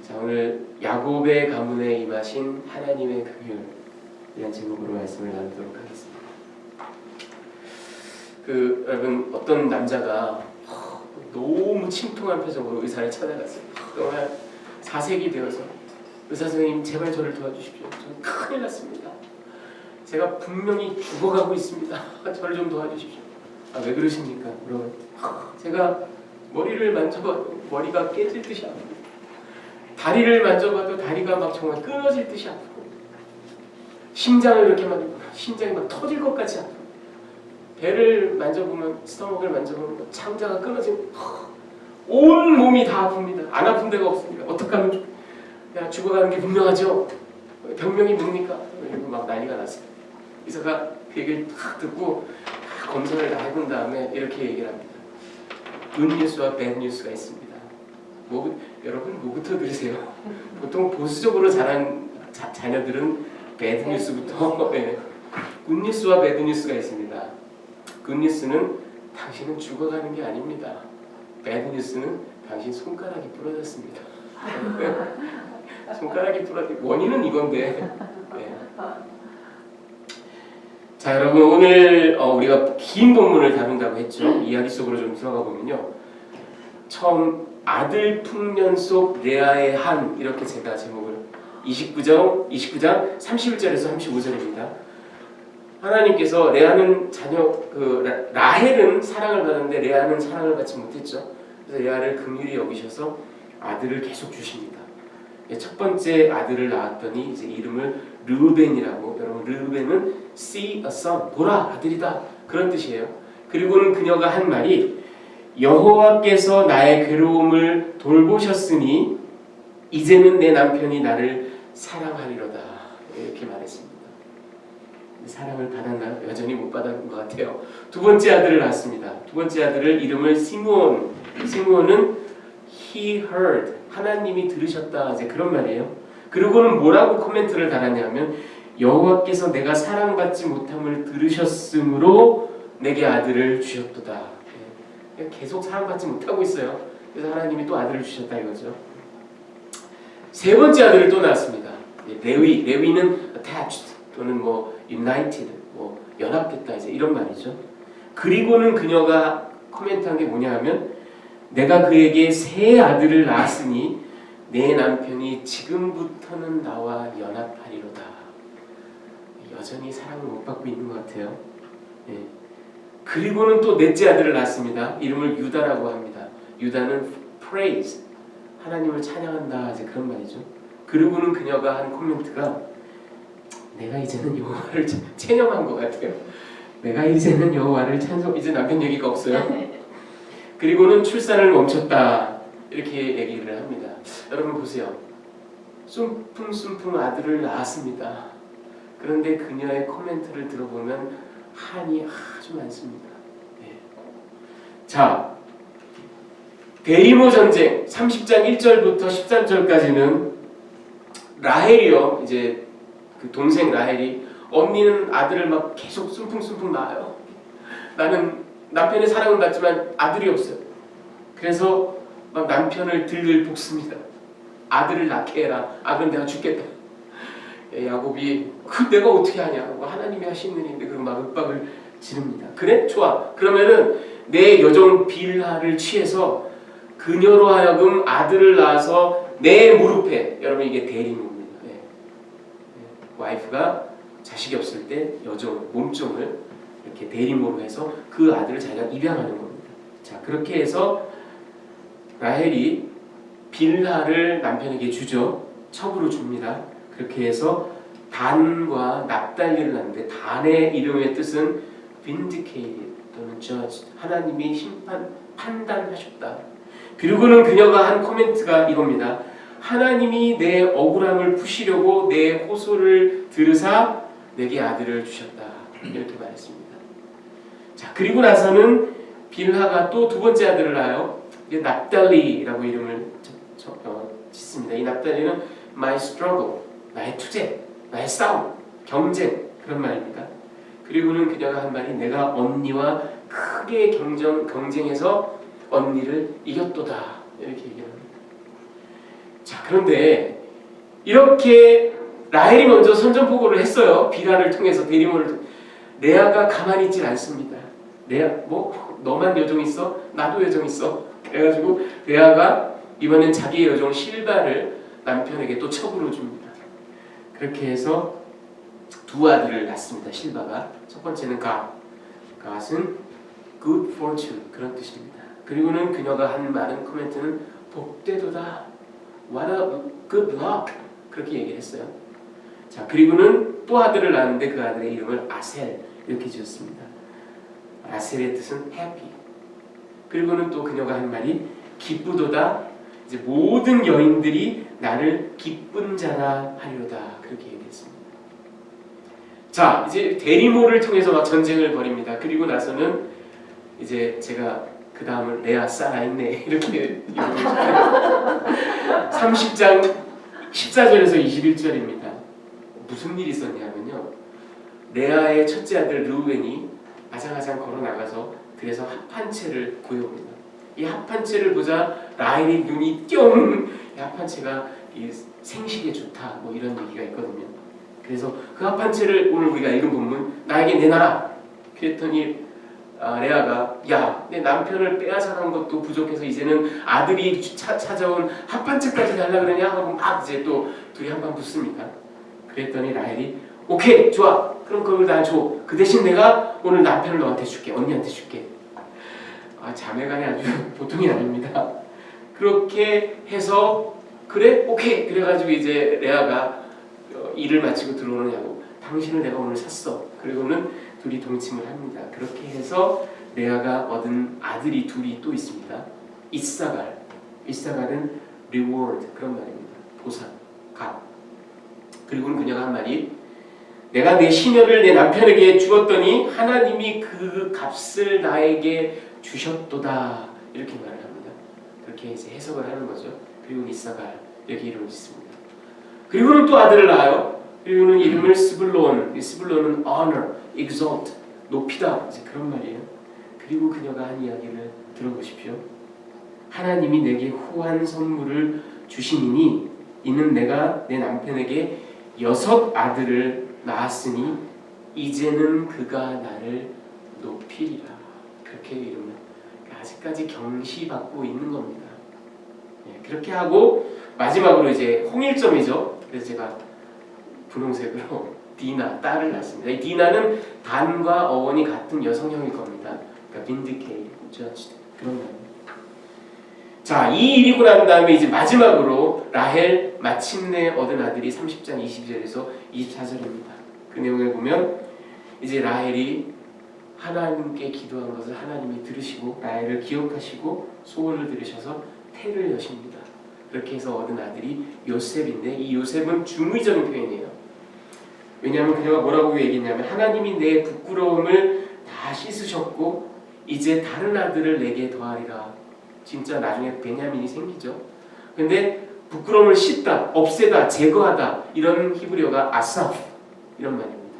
자, 오늘 야곱의 가문에 임하신 하나님의 긍휼이라는 제목으로 말씀을 나누도록 하겠습니다. 여러분, 어떤 남자가 너무 침통한 표정으로 의사를 찾아갔어요. 정말 사색이 되어서 의사 선생님, 제발 저를 도와주십시오. 저는 큰일 났습니다. 제가 분명히 죽어가고 있습니다. 저를 좀 도와주십시오. 왜 그러십니까? 물어봤더니 제가 머리를 만져봐도 머리가 깨질 듯이 아프고, 다리를 만져봐도 다리가 막 정말 끊어질 듯이 아프고, 심장을 이렇게 만져보면 심장이 막 터질 것 같이 아프고, 배를 만져보면, 스토막을 만져보면 창자가 끊어지고, 온 몸이 다 아픕니다. 안 아픈 데가 없습니다. 어떡하면 그냥 죽어가는 게 분명하죠? 병명이 뭡니까? 이러고 막 난리가 났어요. 의사가 그 얘기를 딱 듣고 검사를 다 해본 다음에 이렇게 얘기를 합니다. 굿뉴스와 배드뉴스가 있습니다. 여러분 뭐부터 들으세요? 보통 보수적으로 자란 자녀들은 배드뉴스부터 네. 굿뉴스와 배드뉴스가 있습니다. 굿뉴스는 당신은 죽어가는 게 아닙니다. 배드뉴스는 당신 손가락이 부러졌습니다. 손가락이 부러진 원인은 이건데. 네. 자, 여러분, 오늘 우리가 긴 본문을 다룬다고 했죠. 이야기 속으로 좀 들어가 보면요, 처음 아들 풍년 속 레아의 한, 이렇게 제가 제목을 29장 31절에서 35절입니다. 하나님께서 레아는 라헬은 사랑을 받았는데 레아는 사랑을 받지 못했죠. 그래서 레아를 긍휼히 여기셔서 아들을 계속 주십니다. 첫 번째 아들을 낳았더니 이제 이름을 르우벤이라고, 여러분 르우벤은 see a son, 보라 아들이다, 그런 뜻이에요. 그리고는 그녀가 한 말이 여호와께서 나의 괴로움을 돌보셨으니 이제는 내 남편이 나를 사랑하리로다, 이렇게 말했습니다. 사랑을 받았나요? 여전히 못 받은 것 같아요. 두 번째 아들을 낳았습니다. 두 번째 아들을 이름을 시므온은 he heard, 하나님이 들으셨다, 이제 그런 말이에요. 그리고는 뭐라고 코멘트를 달았냐면 여호와께서 내가 사랑받지 못함을 들으셨으므로 내게 아들을 주셨도다. 계속 사랑받지 못하고 있어요. 그래서 하나님이 또 아들을 주셨다 이거죠. 세 번째 아들을 또 낳았습니다. 레위는 attached 또는 united, 연합됐다, 이제 이런 말이죠. 그리고는 그녀가 코멘트한 게 뭐냐 하면 내가 그에게 세 아들을 낳았으니 내 남편이 지금부터는 나와 연합하리로다. 여전히 사랑을 못 받고 있는 것 같아요. 예. 그리고는 또 넷째 아들을 낳았습니다. 이름을 유다라고 합니다. 유다는 praise, 하나님을 찬양한다, 이제 그런 말이죠. 그리고는 그녀가 한 코멘트가 내가 이제는 여호와를 체념한 것 같아요. 내가 이제는 여호와를 이제 남편 얘기가 없어요. 그리고는 출산을 멈췄다, 이렇게 얘기를 합니다. 여러분 보세요. 숨풍숨풍 아들을 낳았습니다. 그런데 그녀의 코멘트를 들어보면 한이 아주 많습니다. 네. 자, 데리모 전쟁 30장 1절부터 13절까지는 라헬이요, 이제 그 동생 라헬이, 언니는 아들을 막 계속 숨풍숨풍 낳아요. 나는 남편의 사랑은 받지만 아들이 없어요. 그래서 막 남편을 들들 볶습니다. 아들을 낳게 해라. 그럼 내가 죽겠다. 야곱이 내가 어떻게 하냐고, 하나님이 하시는 일인데 그럼 막 윽박을 지릅니다. 그래? 좋아. 그러면은 내 여종 빌하를 취해서 그녀로 하여금 아들을 낳아서 내 무릎에, 여러분 이게 대리모입니다. 와이프가 자식이 없을 때 여종, 몸종을 이렇게 대리모로 해서 그 아들을 자기가 입양하는 겁니다. 자, 그렇게 해서 라헬이 빌하를 남편에게 주죠. 첩으로 줍니다. 그렇게 해서 단과 납달리를 낳는데, 단의 이름의 뜻은 vindicated 또는 judged, 하나님이 판단하셨다. 그리고는 그녀가 한 코멘트가 이겁니다. 하나님이 내 억울함을 푸시려고 내 호소를 들으사 내게 아들을 주셨다, 이렇게 말했습니다. 자, 그리고 나서는 빌하가 또 두 번째 아들을 낳아요. 납달리라고 이름을 짓습니다. 이 납달리는 my struggle, 나의 투쟁, 나의 싸움, 경쟁, 그런 말입니다. 그리고는 그녀가 한 말이 내가 언니와 크게 경쟁해서 언니를 이겼도다, 이렇게 얘기합니다. 자, 그런데 이렇게 라헬이 먼저 선전포고를 했어요. 비라를 통해서 대리모를. 레아가 가만히 있질 않습니다. 레아, 뭐 너만 여종 있어? 나도 여종 있어. 그래가지고 레아가 이번엔 자기의 여종 실바를 남편에게 또 첩으로 줍니다. 그렇게 해서 두 아들을 낳습니다. 실바가. 첫 번째는 갓은 good fortune, 그런 뜻입니다. 그리고는 그녀가 한 많은 코멘트는 복되도다, what a good luck, 그렇게 얘기를 했어요. 자, 그리고는 또 아들을 낳았는데 그 아들의 이름을 아셀, 이렇게 지었습니다. 아셀의 뜻은 happy. 그리고는 또 그녀가 한 말이 기쁘도다, 이제 모든 여인들이 나를 기쁜 자라 하리로다, 그렇게 얘기했습니다. 자, 이제 대리모를 통해서 막 전쟁을 벌입니다. 그리고 나서는 이제 제가 그 다음을 레아 살아있네 이렇게 30장 14절에서 21절입니다. 무슨 일이 있었냐면요, 레아의 첫째 아들 르우벤이 아장아장 걸어 나가서 그래서 합 한 채를 구해옵니다. 이 합 한 채를 보자 라헬이 눈이 뿅, 이 합 한 채가 이 생식에 좋다, 뭐 이런 얘기가 있거든요. 그래서 그 합 한 채를 오늘 우리가 읽은 본문, 나에게 내놔라. 그랬더니 레아가, 야, 내 남편을 빼앗아간 것도 부족해서 이제는 아들이 찾아온 합 한 채까지 달라 그러냐 하고 막 이제 또 둘이 한판 붙습니다. 그랬더니 라헬이, 오케이, 좋아, 그럼 그걸 다 줘. 그 대신 내가 오늘 남편을 너한테 줄게, 언니한테 줄게. 자매간이 아주 보통이 아닙니다. 그렇게 해서 그래? 오케이. 그래가지고 이제 레아가 일을 마치고 들어오느냐고, 당신을 내가 오늘 샀어. 그리고는 둘이 동침을 합니다. 그렇게 해서 레아가 얻은 아들이 둘이 또 있습니다. 이사갈. 이사갈은 reward, 그런 말입니다. 보상, 값. 그리고는 그녀가 한 말이, 내가 내 시녀를 내 남편에게 주었더니 하나님이 그 값을 나에게 주셨도다, 이렇게 말을 합니다. 그렇게 이제 해석을 하는 거죠. 그리고 이사갈, 이렇게 이름을 짓습니다. 그리고는 또 아들을 낳아요. 그리고는 이름을 스불론. 스불론은 honor, exalt, 높이다, 이제 그런 말이에요. 그리고 그녀가 한 이야기를 들어보십시오. 하나님이 내게 후한 선물을 주시니 이는 내가 내 남편에게 6 아들을 낳았으니 이제는 그가 나를 높이리라. 그렇게 이름을 아직까지 경시받고 있는 겁니다. 그렇게 하고 마지막으로 이제 홍일점이죠. 그래서 제가 분홍색으로 디나, 딸을 낳습니다. 이 디나는 단과 어원이 같은 여성형일 겁니다. 그러니까 vindicate, judged, 그런 거예요. 자, 이 일이고 난 다음에 이제 마지막으로 라헬 마침내 얻은 아들이 30장 22절에서 24절입니다. 그 내용을 보면 이제 라헬이 하나님께 기도한 것을 하나님이 들으시고 라헬을 기억하시고 소원을 들으셔서 태를 여십니다. 그렇게 해서 얻은 아들이 요셉인데, 이 요셉은 중의적인 표현이에요. 왜냐하면 그녀가 뭐라고 얘기했냐면, 하나님이 내 부끄러움을 다 씻으셨고 이제 다른 아들을 내게 더하리라. 진짜 나중에 베냐민이 생기죠. 근데 부끄러움을 씻다, 없애다, 제거하다, 이런 히브리어가 아사프, 이런 말입니다.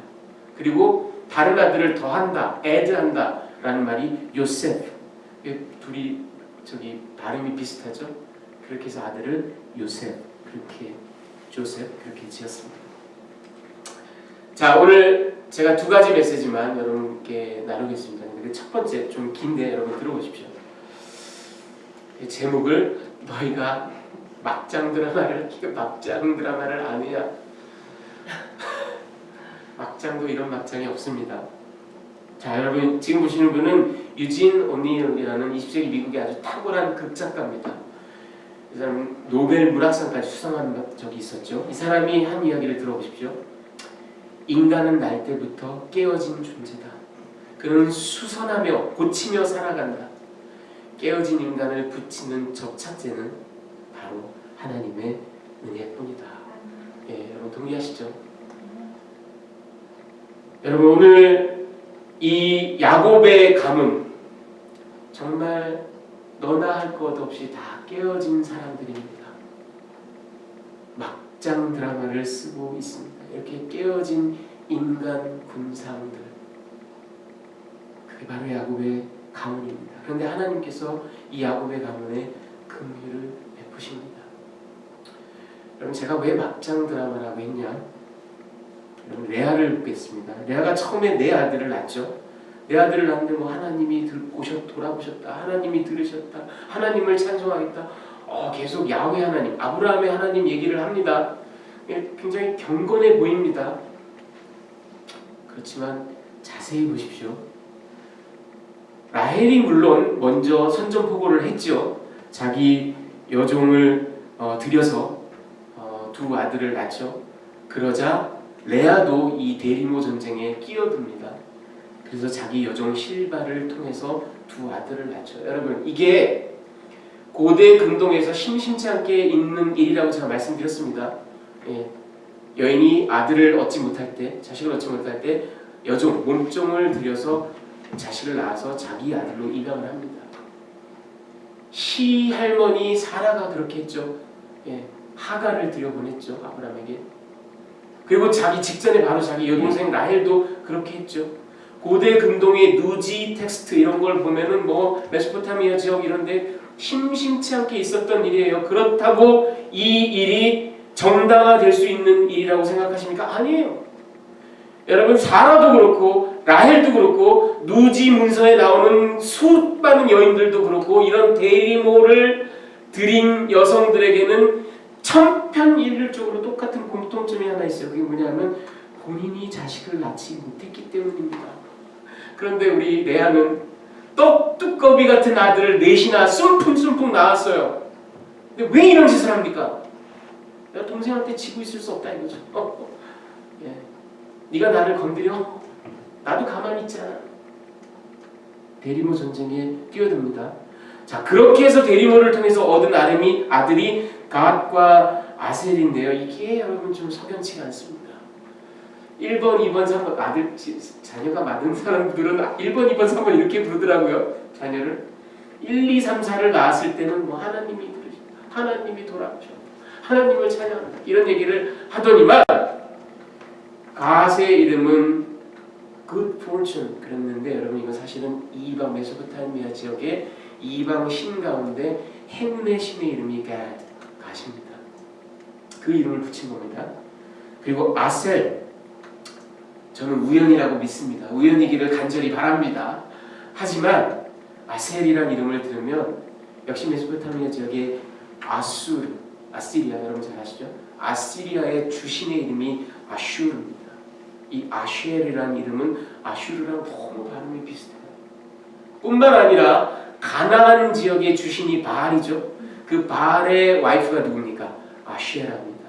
그리고 다른 아들을 더한다, add한다 라는 말이 요셉. 둘이 저기 발음이 비슷하죠. 그렇게 해서 아들을 요셉, 그렇게 조셉, 그렇게 지었습니다. 자, 오늘 제가 2가지 메시지만 여러분께 나누겠습니다. 근데 첫 번째 좀 긴데 여러분 들어보십시오. 제목을 너희가 막장 드라마를 아느냐? 막장도 이런 막장이 없습니다. 자, 여러분 지금 보시는 분은 유진 오닐이라는 20세기 미국의 아주 탁월한 극작가입니다. 이 사람은 노벨 문학상까지 수상한 적이 있었죠. 이 사람이 한 이야기를 들어보십시오. 인간은 날 때부터 깨어진 존재다. 그는 수선하며 고치며 살아간다. 깨어진 인간을 붙이는 접착제는 바로 하나님의 은혜뿐이다. 여러분 동의하시죠? 여러분 오늘 이 야곱의 가문, 정말 너나 할 것 없이 다 깨어진 사람들입니다. 막장 드라마를 쓰고 있습니다. 이렇게 깨어진 인간 군상들, 그게 바로 야곱의 가문입니다. 그런데 하나님께서 이 야곱의 가문에 긍휼을 베푸십니다. 여러분 제가 왜 막장 드라마라고 했냐? 여러분 레아를 보겠습니다. 레아가 처음에 내 아들을 낳죠. 내 아들을 낳는데 뭐 하나님이 돌아보셨다. 하나님이 들으셨다. 하나님을 찬송하겠다. 계속 야훼 하나님, 아브라함의 하나님 얘기를 합니다. 굉장히 경건해 보입니다. 그렇지만 자세히 보십시오. 라헬이 물론 먼저 선전포고를 했죠. 자기 여종을 들여서 두 아들을 낳죠. 그러자 레아도 이 대리모 전쟁에 끼어듭니다. 그래서 자기 여종 실바를 통해서 두 아들을 낳죠. 여러분 이게 고대 근동에서 심심치 않게 있는 일이라고 제가 말씀드렸습니다. 예. 여인이 아들을 얻지 못할 때, 자식을 얻지 못할 때 여종, 몸종을 들여서 자식을 낳아서 자기 아들로 입양을 합니다. 시할머니 사라가 그렇게 했죠. 예. 하가를 들여보냈죠. 아브라함에게. 그리고 자기 직전에 바로 자기 여동생 라헬도 그렇게 했죠. 고대 근동의 누지 텍스트 이런 걸 보면은 뭐 메소포타미아 지역 이런데 심심치 않게 있었던 일이에요. 그렇다고 이 일이 정당화될 수 있는 일이라고 생각하십니까? 아니에요. 여러분 사라도 그렇고 라헬도 그렇고 누지 문서에 나오는 수많은 여인들도 그렇고 이런 대리모를 드린 여성들에게는 천편일률적으로 똑같은 공통점이 하나 있어요. 그게 뭐냐면 본인이 자식을 낳지 못했기 때문입니다. 그런데 우리 레아는 떡두꺼비 같은 아들을 넷이나 숨풍숨풍 낳았어요. 근데 왜 이런 짓을 합니까? 내가 동생한테 지고 있을 수 없다 이거죠. 예. 네가 나를 건드려? 나도 가만히 있지 않아. 대리모 전쟁에 뛰어듭니다. 자, 그렇게 해서 대리모를 통해서 얻은 아들이 갓과 아셀인데요. 이게 여러분 좀 석연치가 않습니다. 1번, 2번, 3번 자녀가 많은 사람들은 1번, 2번, 3번 이렇게 부르더라고요. 자녀를 1, 2, 3, 4를 낳았을 때는 뭐 하나님이 돌아오셨다. 하나님을 찬양한다. 이런 얘기를 하더니만 갓의 이름은 Good Fortune 그랬는데 여러분 이건 사실은 이방 메소포타미아 지역의 이방 신 가운데 행운의 신의 이름이 갓입니다. 그 이름을 붙인 겁니다. 그리고 아셀 저는 우연이라고 믿습니다. 우연이기를 간절히 바랍니다. 하지만 아셀이라는 이름을 들으면 역시 메소포타미아 지역의 아시리아 여러분 잘 아시죠? 아시리아의 주신의 이름이 아슈르입니다. 이 아쉘이라는 이름은 아슈르랑 너무 발음이 비슷해요. 뿐만 아니라 가나안 지역의 주신이 바알이죠. 그 바알의 와이프가 누굽니까? 아쉐라입니다.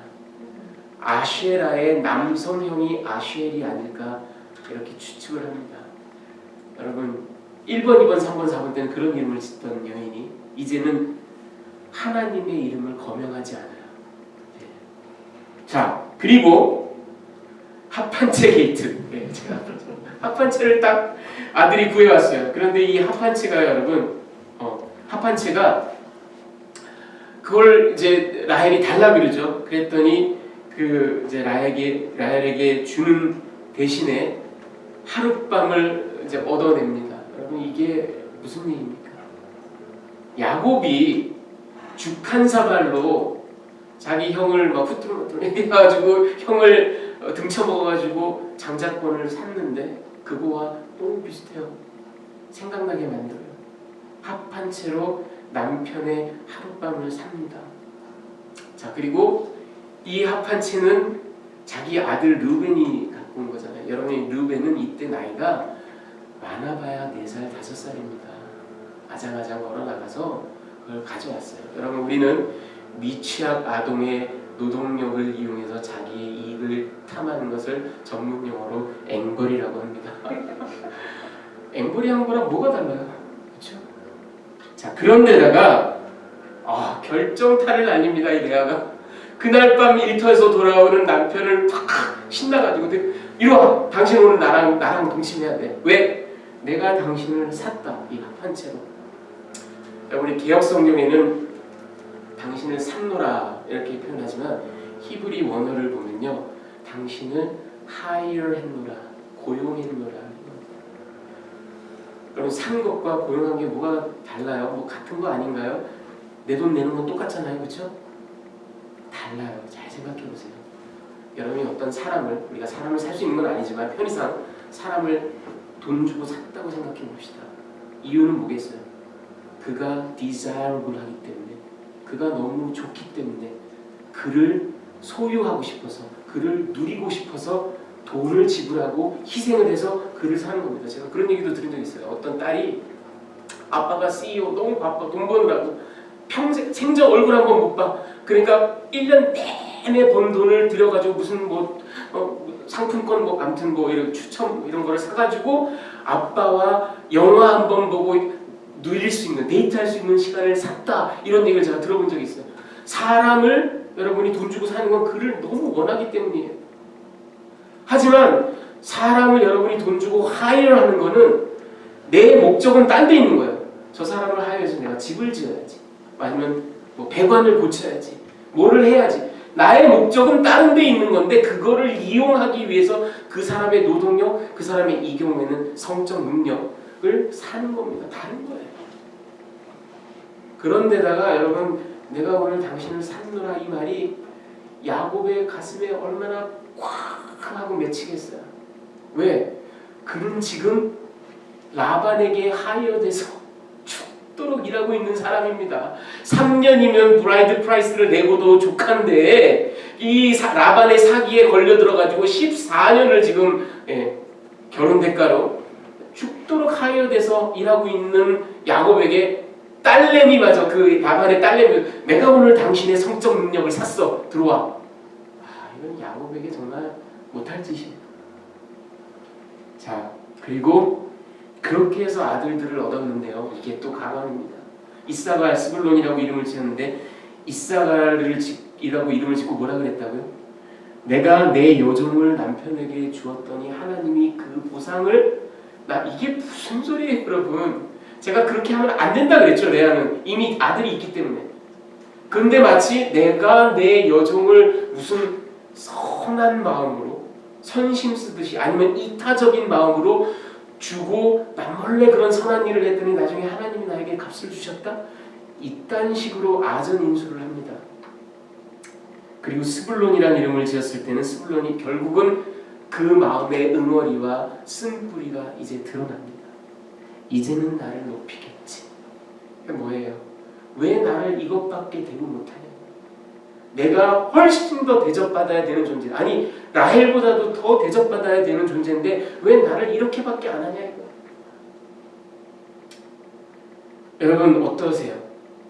아쉐라의 남성형이 아쉘이 아닐까 이렇게 추측을 합니다. 여러분 1번, 2번, 3번, 4번 때는 그런 이름을 짓던 여인이 이제는 하나님의 이름을 거명하지 않아요. 네. 자, 그리고 합판체 게이트. 네, 제가 합판체를 딱 아들이 구해왔어요. 그런데 이 합판체가 여러분, 합판체가 그걸 이제 라헬이 달라 그러죠. 그랬더니 그 이제 라헬에게 주는 대신에 하룻밤을 이제 얻어냅니다. 여러분 이게 무슨 얘기입니까? 야곱이 죽 한 사발로 자기 형을 막 후뚜루뚜루 해가지고 형을 등쳐먹어가지고 장자권을 샀는데 그거와 너무 비슷해요. 생각나게 만들어요. 합한 채로 남편의 하룻밤을 삽니다. 자, 그리고 이 합한 채는 자기 아들 르벤이 갖고 온 거잖아요. 여러분 르벤은 이때 나이가 많아봐야 4살, 5살입니다. 아장아장 걸어나가서 그걸 가져왔어요. 여러분 우리는 미취학 아동의 노동력을 이용해서 자기의 이익을 탐하는 것을 전문 용어로 앵벌이라고 합니다. 앵벌이한 거랑 뭐가 달라요? 그렇죠? 자, 그런데다가 결정타를 날립니다. 이 레아가 그날 밤 일터에서 돌아오는 남편을 팍 신나가지고 이리와 당신 오늘 나랑 동침해야 돼. 왜? 내가 당신을 샀다. 이 합한 채로. 우리 개혁성경에는 당신을 샀노라 이렇게 표현하지만 히브리 원어를 보면요 당신을 hire 했노라 고용했노라. 그럼 산 것과 고용한 게 뭐가 달라요? 뭐 같은 거 아닌가요? 내 돈 내는 건 똑같잖아요, 그렇죠? 달라요. 잘 생각해 보세요. 여러분이 어떤 사람을, 우리가 사람을 살 수 있는 건 아니지만 편의상 사람을 돈 주고 샀다고 생각해 봅시다. 이유는 뭐겠어요? 그가 desirable 하기 때문에, 그가 너무 좋기 때문에, 그를 소유하고 싶어서, 그를 누리고 싶어서 돈을 지불하고 희생을 해서 그를 사는 겁니다. 제가 그런 얘기도 들은 적이 있어요. 어떤 딸이 아빠가 CEO 너무 바빠 돈 버느라고 평생 생전 얼굴 한 번 못 봐. 그러니까 1년 내내 번 돈을 들여가지고 무슨 상품권 아무튼 이런 추첨 이런 거를 사가지고 아빠와 영화 한 번 보고 누릴 수 있는, 데이트할 수 있는 시간을 샀다, 이런 얘기를 제가 들어본 적이 있어요. 사람을 여러분이 돈 주고 사는 건 그를 너무 원하기 때문이에요. 하지만 사람을 여러분이 돈 주고 하이를 하는 거는 내 목적은 딴 데 있는 거예요. 저 사람을 하이해서 내가 집을 지어야지, 아니면 배관을 고쳐야지, 뭐를 해야지. 나의 목적은 다른 데 있는 건데 그거를 이용하기 위해서 그 사람의 노동력, 그 사람의 이 경우에는 성적 능력을 사는 겁니다. 다른 거예요. 그런데다가 여러분, 내가 오늘 당신을 샀노라, 이 말이 야곱의 가슴에 얼마나 콱 하고 맺히겠어요. 왜? 그는 지금 라반에게 하이어돼서 죽도록 일하고 있는 사람입니다. 3년이면 브라이드 프라이스를 내고도 족한데 이 라반의 사기에 걸려 들어가지고 14년을 지금 결혼 대가로 죽도록 하이어돼서 일하고 있는 야곱에게 딸내미마저, 그 라반의 딸내미, 내가 오늘 당신의 성적 능력을 샀어, 들어와. 이건 야곱에게 정말 못할 짓이에요. 자, 그리고 그렇게 해서 아들들을 얻었는데요, 이게 또 가관입니다. 이사갈, 스불론이라고 이름을 지었는데 이사갈이라고 이름을 짓고 뭐라 그랬다고요? 내가 내 여종을 남편에게 주었더니 하나님이 그 보상을, 이게 무슨 소리예요, 여러분? 제가 그렇게 하면 안 된다 그랬죠. 레아는 이미 아들이 있기 때문에. 그런데 마치 내가 내 여종을 무슨 선한 마음으로, 선심 쓰듯이, 아니면 이타적인 마음으로 주고 남몰래 그런 선한 일을 했더니 나중에 하나님이 나에게 값을 주셨다? 이딴 식으로 아전 인수를 합니다. 그리고 스불론이라는 이름을 지었을 때는 스불론이 결국은 그 마음의 응어리와 쓴뿌리가 이제 드러납니다. 이제는 나를 높이겠지. 뭐예요? 왜 나를 이것밖에 대우 못하냐? 내가 훨씬 더 대접받아야 되는 존재, 아니 라헬보다도 더 대접받아야 되는 존재인데 왜 나를 이렇게밖에 안 하냐 이거. 여러분 어떠세요?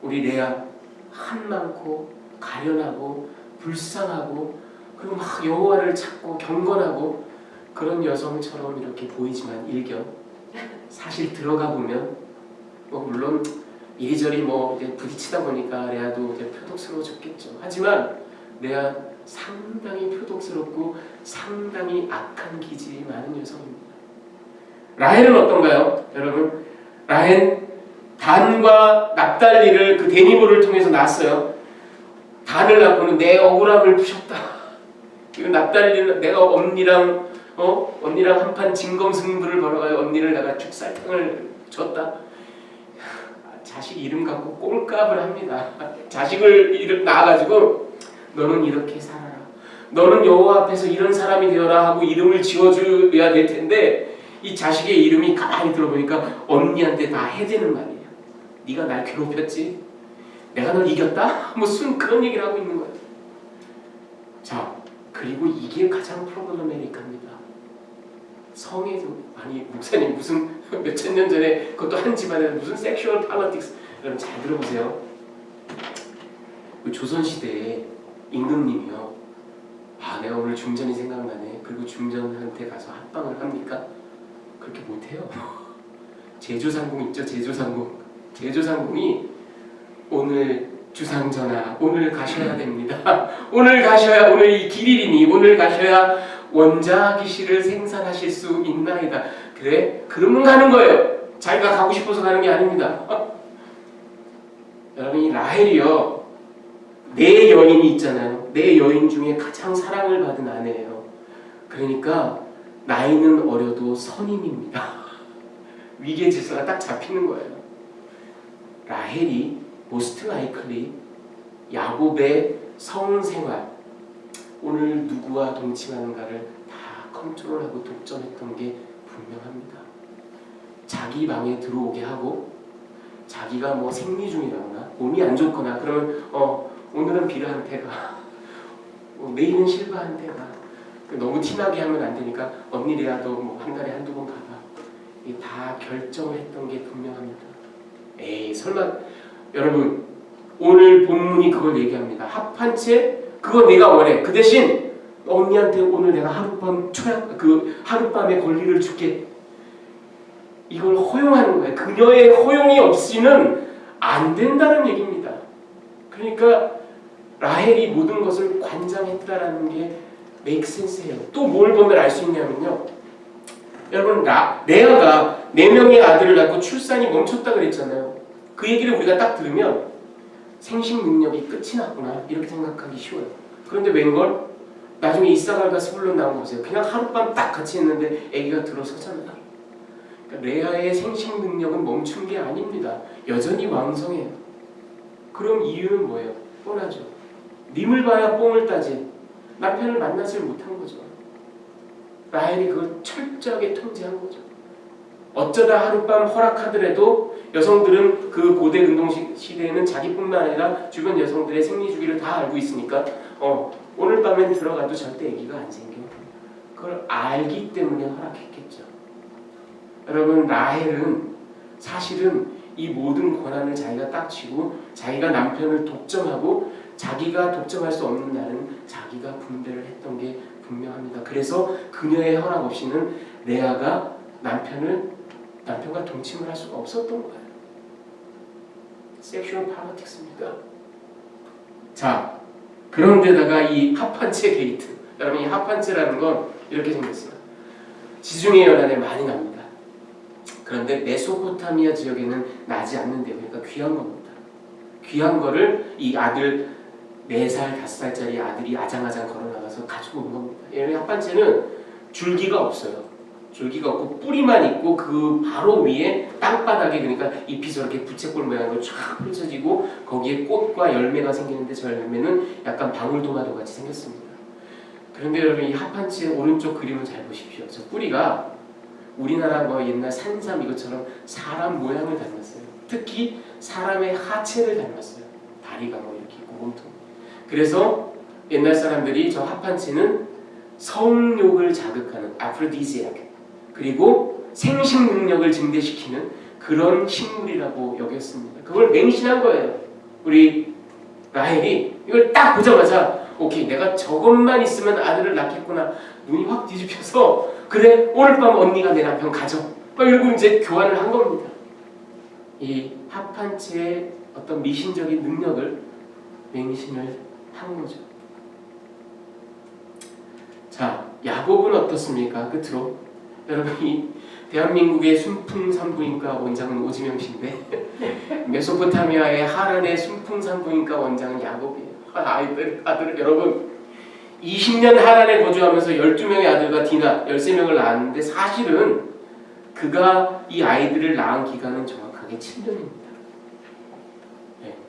우리 레아 한 많고 가련하고 불쌍하고 그리고 막 여호와를 찾고 경건하고 그런 여성처럼 이렇게 보이지만 일견 사실 들어가 보면 물론 이리저리 이제 부딪히다 보니까 레아도 이제 표독스러워졌겠죠. 하지만 레아 상당히 표독스럽고 상당히 악한 기질이 많은 여성입니다. 라헬은 어떤가요? 여러분, 라헬 단과 납달리를 그 데니보를 통해서 낳았어요. 단을 낳고는 내 억울함을 푸셨다. 그리고 납달리는 내가 언니랑 한판 진검승부를 벌어가지고 언니를 내가 죽살탕을 줬다. 자식 이름 갖고 꼴값을 합니다. 자식을 낳아가지고 너는 이렇게 살아라, 너는 여호와 앞에서 이런 사람이 되어라 하고 이름을 지어줘야 될 텐데 이 자식의 이름이 가만히 들어보니까 언니한테 다 해대는 말이에요. 네가 날 괴롭혔지? 내가 널 이겼다? 무슨 그런 얘기를 하고 있는 거예요. 자, 그리고 이게 가장 프로블레메릭합니다. 성에서, 아니 목사님 무슨 몇천 년 전에 그것도 한 집안에 무슨 섹슈얼 팔러틱스, 여러분 잘 들어보세요. 그 조선시대에 임금님이요, 내가 오늘 중전이 생각나네. 그리고 중전한테 가서 합방을 합니까? 그렇게 못해요. 제조상궁 있죠, 제조상궁. 제조상궁이 오늘 주상전하 오늘 가셔야 됩니다. 오늘 가셔야, 오늘 이 길일이니 오늘 가셔야 원자기실을 생산하실 수 있나이다. 그래? 그러면 가는 거예요. 자기가 가고 싶어서 가는 게 아닙니다. 여러분, 이 라헬이요, 내 여인이 있잖아요. 내 여인 중에 가장 사랑을 받은 아내예요. 그러니까 나이는 어려도 선임입니다. 위계 질서가 딱 잡히는 거예요. 라헬이 most likely 야곱의 성생활, 오늘 누구와 동침하는가를 다 컨트롤하고 독점했던 게 분명합니다. 자기 방에 들어오게 하고 자기가 뭐 생리 중이라거나 몸이 안 좋거나 그러면 오늘은 비라한테 가, 내일은 실바한테 가. 너무 티나게 하면 안 되니까 언니래야도 뭐 한 달에 한두 번 가봐. 이게 다 결정을 했던 게 분명합니다. 에이 설마. 여러분 오늘 본문이 그걸 얘기합니다. 합한 채 그거 내가 원해. 그 대신 언니한테 오늘 내가 하룻밤 하룻밤의 권리를 줄게. 이걸 허용하는 거예요. 그녀의 허용이 없이는 안 된다는 얘기입니다. 그러니까 라헬이 모든 것을 관장했다라는 게 make sense예요. 또 뭘 보면 알 수 있냐면요. 여러분 레아가 4명의 아들을 낳고 출산이 멈췄다 그랬잖아요. 그 얘기를 우리가 딱 들으면 생식 능력이 끝이 났구나 이렇게 생각하기 쉬워요. 그런데 웬걸? 나중에 이사갈과 스불론 나온 거 보세요. 그냥 하룻밤 딱 같이 했는데 아기가 들어서잖아요. 그러니까 레아의 생식 능력은 멈춘 게 아닙니다. 여전히 왕성해요. 그럼 이유는 뭐예요? 뻔하죠. 님을 봐야 뽕을 따지. 남편을 만나질 못한 거죠. 라헬이 그걸 철저하게 통제한 거죠. 어쩌다 하룻밤 허락하더라도 여성들은 그 고대 근동 시대에는 자기뿐만 아니라 주변 여성들의 생리 주기를 다 알고 있으니까 오늘 밤엔 들어가도 절대 아기가 안 생겨. 그걸 알기 때문에 허락했겠죠. 여러분 라헬은 사실은 이 모든 권한을 자기가 딱 쥐고 자기가 남편을 독점하고 자기가 독점할 수 없는 날은 자기가 분배를 했던 게 분명합니다. 그래서 그녀의 허락 없이는 레아가 남편과 동침을 할 수가 없었던 거예요. 섹슈얼 파라틱스입니다. 자, 그런데다가 이 합한채 게이트, 여러분 이 합한채라는 건 이렇게 생겼어요. 지중해 연안에 많이 납니다. 그런데 메소포타미아 지역에는 나지 않는데요. 그러니까 귀한 겁니다. 귀한 거를 이 아들 4살, 5살짜리 아들이 아장아장 걸어나가서 가지고 온 겁니다. 얘는 합한채는 줄기가 없어요. 줄기가 없고 뿌리만 있고 그 바로 위에 땅바닥에 그러니까 잎이 저렇게 부채꼴 모양으로 쫙 펼쳐지고 거기에 꽃과 열매가 생기는데 저 열매는 약간 방울토마토 같이 생겼습니다. 그런데 여러분 이 합한채 오른쪽 그림을 잘 보십시오. 저 뿌리가 우리나라 뭐 옛날 산삼 이것처럼 사람 모양을 닮았어요. 특히 사람의 하체를 닮았어요. 다리가 뭐 이렇게 있고 몸통. 그래서 옛날 사람들이 저 합한채는 성욕을 자극하는 아프로디시악 그리고 생식 능력을 증대시키는 그런 식물이라고 여겼습니다. 그걸 맹신한 거예요. 우리 라헬이 이걸 딱 보자마자 오케이 내가 저것만 있으면 아들을 낳겠구나. 눈이 확 뒤집혀서 그래 오늘 밤 언니가 내 남편 가져. 이러고 이제 교환을 한 겁니다. 이 합한채의 어떤 미신적인 능력을 맹신을 한 거죠. 자, 야곱은 어떻습니까? 끝으로 여러분이 대한민국의 순풍산부인과 원장은 오지명 씨인데 메소포타미아의 하란의 순풍산부인과 원장은 야곱이에요. 아들 여러분 20년 하란에 거주하면서 12명의 아들과 디나 13명을 낳았는데 사실은 그가 이 아이들을 낳은 기간은 정확하게 7년입니다.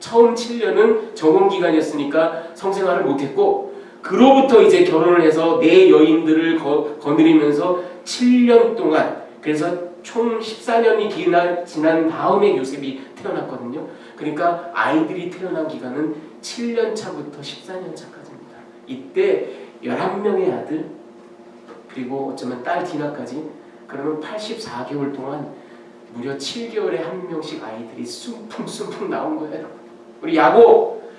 처음 7년은 정혼기간이었으니까 성생활을 못했고 그로부터 이제 결혼을 해서 내 여인들을 거느리면서 7년 동안 그래서 총 14년이 지난 다음에 요셉이 태어났거든요. 그러니까 아이들이 태어난 기간은 7년 차부터 14년 차까지입니다. 이때 11명의 아들 그리고 어쩌면 딸 디나까지 그러면 84개월 동안 무려 7개월에 한 명씩 아이들이 숨풍숨풍 나온 거예요. 우리 야곱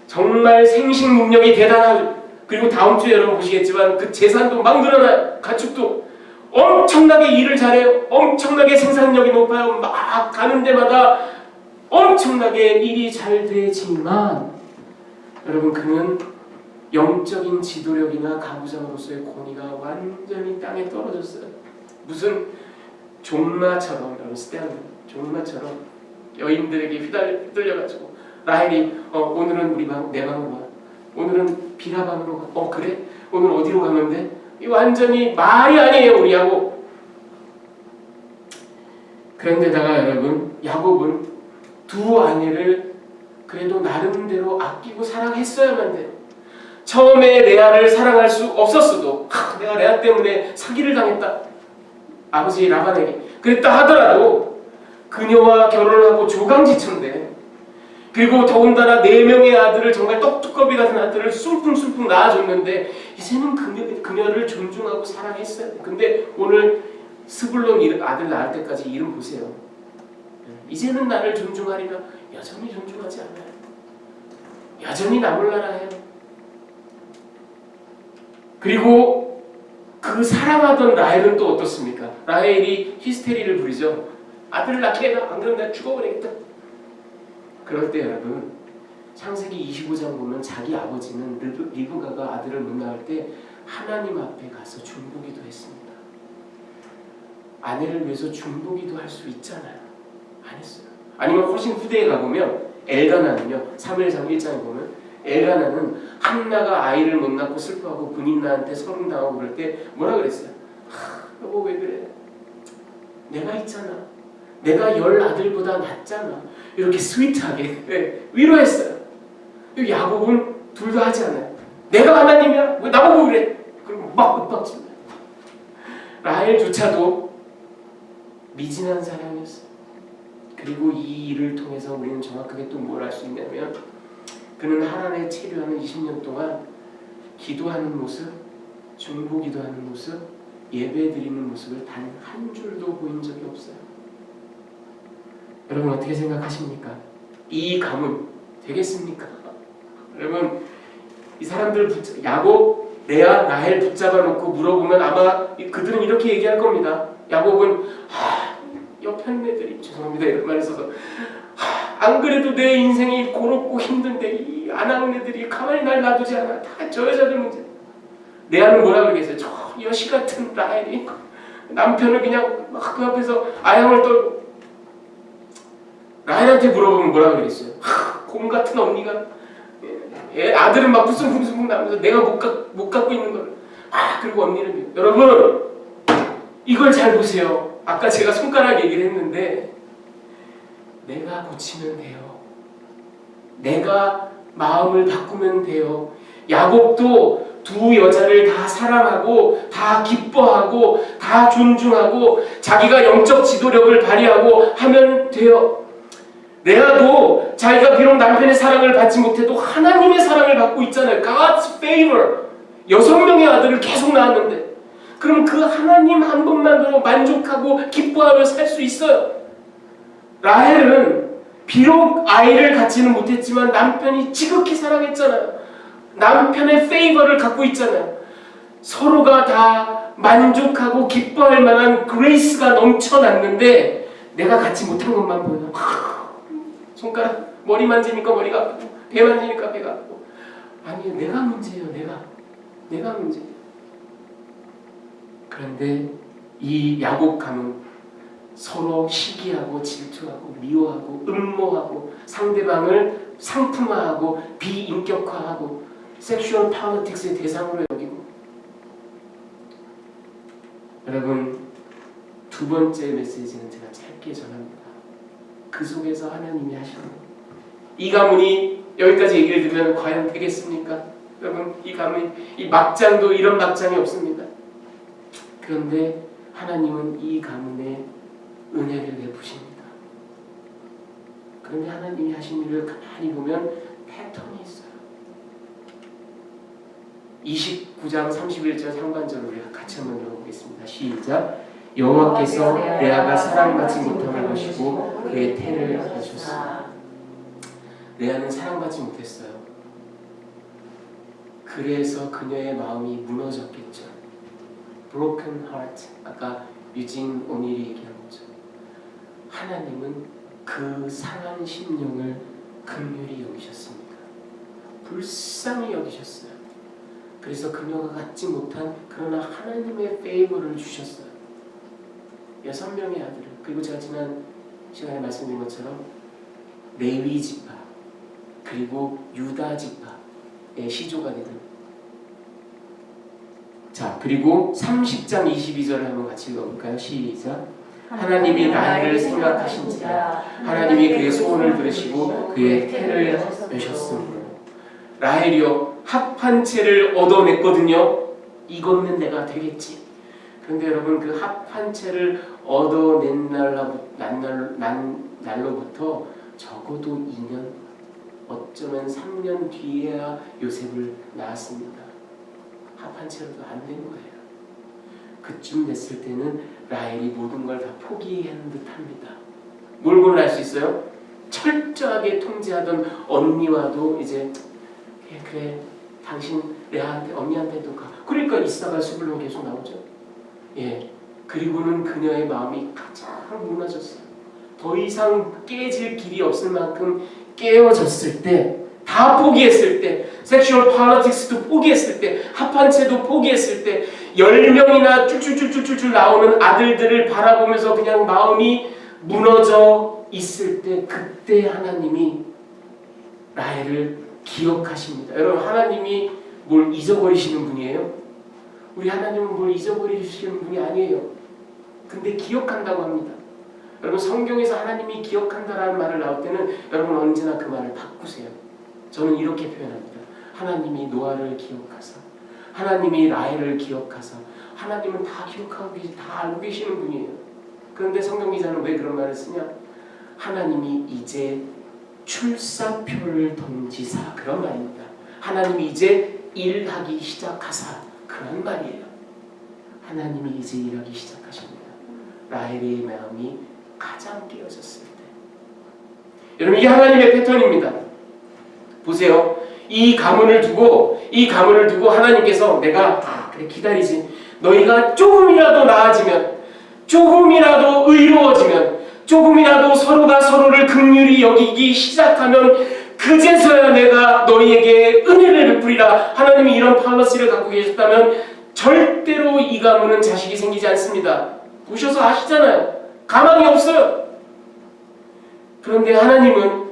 정말 생식 능력이 대단하죠. 그리고 다음 주에 여러분 보시겠지만 그 재산도 막 늘어나요. 가축도 엄청나게 일을 잘해요. 엄청나게 생산력이 높아요. 막 가는 데마다 엄청나게 일이 잘 되지만 여러분 그는 영적인 지도력이나 가부장으로서의 권위가 완전히 땅에 떨어졌어요. 무슨 종마처럼 여러분 스테아는 종마처럼 여인들에게 휘둘려가지고 라헬이 오늘은 내 방으로 와. 오늘은 비라 방으로 가. 그래? 오늘 어디로 가면 돼? 이 완전히 말이 아니에요 우리 야곱. 그런데다가 여러분 야곱은 두 아내를 그래도 나름대로 아끼고 사랑했어야만 돼요. 처음에 레아를 사랑할 수 없었어도 내가 레아 때문에 사기를 당했다. 아버지 라반에게. 그랬다 하더라도 그녀와 결혼을 하고 조강지천데 그리고 더군다나 4명의 아들을 정말 떡두꺼비 같은 아들을 숭풍숭풍 낳아줬는데 이제는 그녀를 존중하고 사랑했어요. 근데 오늘 스불론 아들 낳을 때까지 이름 보세요. 이제는 나를 존중하리라. 여전히 존중하지 않아요. 여전히 나 몰라라 해요. 그리고 그 사랑하던 라헬은 또 어떻습니까? 라헬이 히스테리를 부리죠. 아들을 낳게 해라. 안 그러면 내가 죽어버리겠다. 그럴 때 여러분 창세기 25장 보면 자기 아버지는 리브가가 아들을 못 낳을 때 하나님 앞에 가서 중보기도 했습니다. 아내를 위해서 중보기도 할 수 있잖아요. 안 했어요. 아니면 훨씬 후대에 가보면 엘가나는요. 사무엘상 1장에 보면 엘가나는 한나가 아이를 못 낳고 슬퍼하고 분인나한테 서름당하고 그럴 때 뭐라 그랬어요? 여보 왜 그래? 내가 있잖아. 내가 10아들보다 낫잖아. 이렇게 스위트하게 위로했어요. 야곱은 둘 다 하지 않아요. 내가 하나님이야? 왜 나보고 그래? 그리고 막 윽박집니다. 라헬조차도 미진한 사랑이었어요. 그리고 이 일을 통해서 우리는 정확하게 또 뭘 알 수 있냐면 그는 하나님의 체류하는 20년 동안 기도하는 모습, 중보기도하는 모습, 예배드리는 모습을 단 한 줄도 보인 적이 없어요. 여러분 어떻게 생각하십니까? 이 가문 되겠습니까? 여러분 이 사람들 야곱, 레아, 라헬 붙잡아 놓고 물어보면 아마 그들은 이렇게 얘기할 겁니다. 야곱은 옆에 애들이 죄송합니다 이런 말을 써서 안 그래도 내 인생이 고롭고 힘든데 이 아낙네들이 가만히 날 놔두지 않아. 다 저 여자들 문제. 레아는 뭐라 그러겠어요? 저 여시 같은 라헬이 남편을 그냥 막 그 앞에서 아양을 떨고. 라헬한테 물어보면 뭐라 그러겠어요? 곰 같은 언니가 아들은 막 부승풍승풍 나면서 내가 못 갖고 있는 걸 그리고 언니는 여러분 이걸 잘 보세요. 아까 제가 손가락 얘기를 했는데 내가 고치면 돼요. 내가 마음을 바꾸면 돼요. 야곱도 두 여자를 다 사랑하고 다 기뻐하고 다 존중하고 자기가 영적 지도력을 발휘하고 하면 돼요. 레아도 자기가 비록 남편의 사랑을 받지 못해도 하나님의 사랑을 받고 있잖아요. God's favor. 6명의 아들을 계속 낳았는데 그럼 그 하나님 한 분만으로 만족하고 기뻐하며 살 수 있어요. 라헬은 비록 아이를 갖지는 못했지만 남편이 지극히 사랑했잖아요. 남편의 페이버를 갖고 있잖아요. 서로가 다 만족하고 기뻐할 만한 그레이스가 넘쳐났는데 내가 갖지 못한 것만 보여. 손가락 머리 만지니까 머리가 아프고 배 만지니까 배가 아프고. 아니 내가 문제예요. 내가 문제예요. 그런데 이 야곱 가문 서로 시기하고 질투하고 미워하고 음모하고 상대방을 상품화하고 비인격화하고 섹슈얼 파워틱스의 대상으로 여기고. 여러분 두 번째 메시지는 제가 짧게 전합니다. 그 속에서 하나님이 하시는 이 가문이 여기까지 얘기를 들으면 과연 되겠습니까? 여러분 이 가문 이 막장도 이런 막장이 없습니다. 그런데 하나님은 이 가문에 은혜를 베푸십니다. 그런데 하나님이 하신 일을 가만히 보면 패턴이 있어요. 29장 31절 상반절을 우리가 같이 한번 읽어보겠습니다. 시작. 여호와께서 레아가 사랑받지 못함을 보시고 그의 태를 하셨습니다. 레아는 사랑받지 못했어요. 그래서 그녀의 마음이 무너졌겠죠. Broken heart. 아까 유진 오닐이 얘기한 거죠. 하나님은 그 상한 심령을 긍휼히 여기셨습니다. 불쌍히 여기셨어요. 그래서 그녀가 갖지 못한 그러나 하나님의 페이버를 주셨어요. 6명의 아들을. 그리고 제가 지난 시간에 말씀드린 것처럼 레위 지파 그리고 유다 지파의 시조가 되는. 자 그리고 30장 22절을 한번 같이 읽어볼까요? 시작. 하나님이 라헬을 생각하신지라 하나님이 그의 소원을 들으시고 그의 태를 여셨습니다. 라헬이요 합한 채를 얻어냈거든요. 이것은 내가 되겠지. 그런데 여러분 그 합한 채를 얻어낸 날로부터 적어도 2년, 어쩌면 3년 뒤에야 요셉을 낳았습니다. 합한 채로도 안 된 거예요. 그쯤 됐을 때는 라헬이 모든 걸 다 포기하는 듯합니다. 뭘 보면 알 수 있어요? 철저하게 통제하던 언니와도 이제 그래 당신 레아한테 언니한테도 가. 그러니까 이사가 스불론 계속 나오죠. 예. 그리고는 그녀의 마음이 가장 무너졌어요. 더 이상 깨질 길이 없을 만큼 깨어졌을 때, 다 포기했을 때, 섹슈얼 폴리틱스도 포기했을 때, 합한 채도 포기했을 때, 10명이나 쭈쭈쭈쭈쭈 나오는 아들들을 바라보면서 그냥 마음이 무너져 있을 때, 그때 하나님이 라헬을 기억하십니다. 여러분, 하나님이 뭘 잊어버리시는 분이에요? 우리 하나님은 뭘 잊어버리시는 분이 아니에요. 근데 기억한다고 합니다. 여러분, 성경에서 하나님이 기억한다라는 말을 나올 때는 여러분 언제나 그 말을 바꾸세요. 저는 이렇게 표현합니다. 하나님이 노아를 기억하사, 하나님이 라헬을 기억하사, 하나님은 다 기억하고 다 알고 계시는 분이에요. 그런데 성경 기자는 왜 그런 말을 쓰냐? 하나님이 이제 출사표를 던지사, 그런 말입니다. 하나님이 이제 일하기 시작하사, 그런 말이에요. 하나님이 이제 일하기 시작하십니다. 라헬의 마음이 가장 깨어졌을 때. 여러분, 이게 하나님의 패턴입니다. 보세요. 이 가문을 두고 하나님께서 내가 그래 기다리지. 너희가 조금이라도 나아지면, 조금이라도 의로워지면, 조금이라도 서로가 서로를 긍휼히 여기기 시작하면 그제서야 내가 너희에게 은혜를 베풀이라. 하나님이 이런 팔러시를 갖고 계셨다면 절대로 이 가문은 자식이 생기지 않습니다. 보셔서 아시잖아요. 가망이 없어요. 그런데 하나님은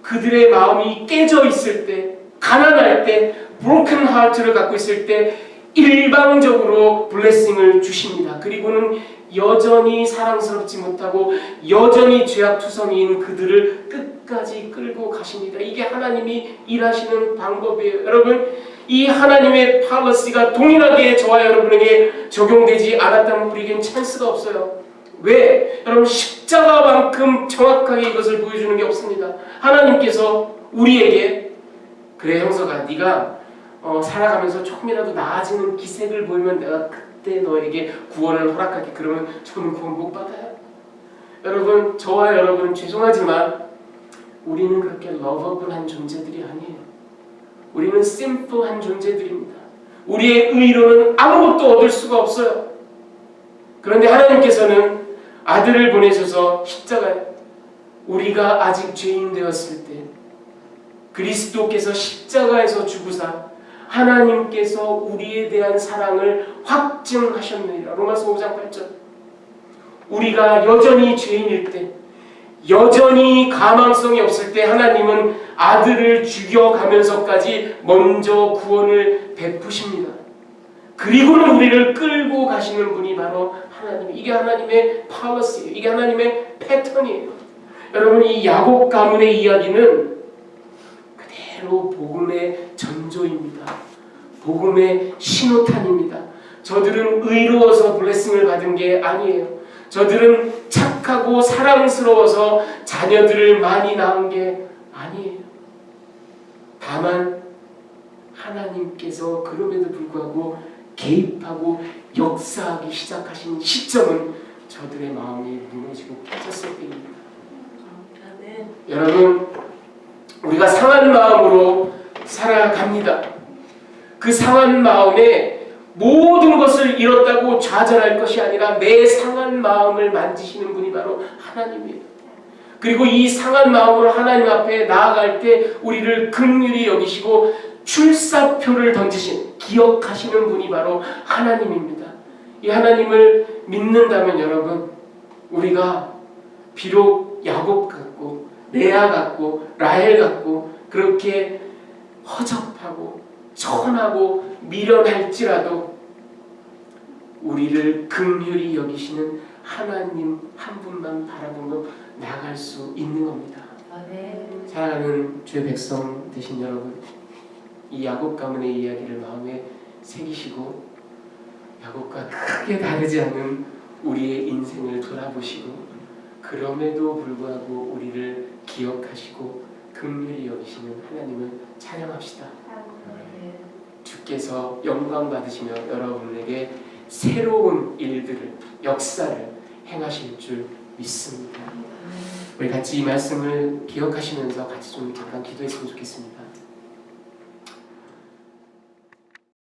그들의 마음이 깨져 있을 때, 가난할 때, broken heart를 갖고 있을 때 일방적으로 블레싱을 주십니다. 그리고는 여전히 사랑스럽지 못하고 여전히 죄악투성이인 그들을 끝까지 끌고 가십니다. 이게 하나님이 일하시는 방법이에요. 여러분, 이 하나님의 팔러시가 동일하게 저와 여러분에게 적용되지 않았다면 우리에겐 찬스가 없어요. 왜? 여러분, 십자가만큼 정확하게 이것을 보여주는 게 없습니다. 하나님께서 우리에게 그래 형서가 네가 살아가면서 조금이라도 나아지는 기색을 보이면 내가 그때 너에게 구원을 허락할게. 그러면 저는 구원 못 받아요. 여러분, 저와 여러분은 죄송하지만 우리는 그렇게 러버블한 존재들이 아니에요. 우리는 심플한 존재들입니다. 우리의 의로는 아무것도 얻을 수가 없어요. 그런데 하나님께서는 아들을 보내셔서 십자가에, 우리가 아직 죄인 되었을 때 그리스도께서 십자가에서 죽으사 하나님께서 우리에 대한 사랑을 확증하셨느니라. 로마서 5장 8절. 우리가 여전히 죄인일 때, 여전히 가망성이 없을 때 하나님은 아들을 죽여가면서까지 먼저 구원을 베푸십니다. 그리고는 우리를 끌고 가시는 분이 바로 하나님. 이게 하나님의 팔러시예요. 이게 하나님의 패턴이에요. 여러분, 이 야곱 가문의 이야기는 그대로 복음의 전조입니다. 복음의 신호탄입니다. 저들은 의로워서 블레싱을 받은 게 아니에요. 저들은 착하고 사랑스러워서 자녀들을 많이 낳은 게 아니에요. 다만 하나님께서 그럼에도 불구하고 개입하고 역사하기 시작하신 시점은 저들의 마음이 무너지고 깨졌을 때입니다. 여러분, 우리가 상한 마음으로 살아갑니다. 그 상한 마음에 모든 것을 잃었다고 좌절할 것이 아니라 내 상한 마음을 만지시는 분이 바로 하나님이에요. 그리고 이 상한 마음으로 하나님 앞에 나아갈 때 우리를 긍휼히 여기시고 출사표를 던지신, 기억하시는 분이 바로 하나님입니다. 이 하나님을 믿는다면 여러분, 우리가 비록 야곱 같고 레아 같고 라헬 같고 그렇게 허접하고 천하고 미련할지라도 우리를 긍휼히 여기시는 하나님 한 분만 바라보며 나갈 수 있는 겁니다. 아멘. 사랑하는 주의 백성 되신 여러분, 이 야곱 가문의 이야기를 마음에 새기시고 야곱과 크게 다르지 않은 우리의 인생을 돌아보시고 그럼에도 불구하고 우리를 기억하시고 긍휼히 여기시는 하나님을 찬양합시다. 주께서 영광 받으시며 여러분에게 새로운 일들을, 역사를 행하실 줄 믿습니다. 우리 같이 이 말씀을 기억하시면서 같이 좀 잠깐 기도했으면 좋겠습니다.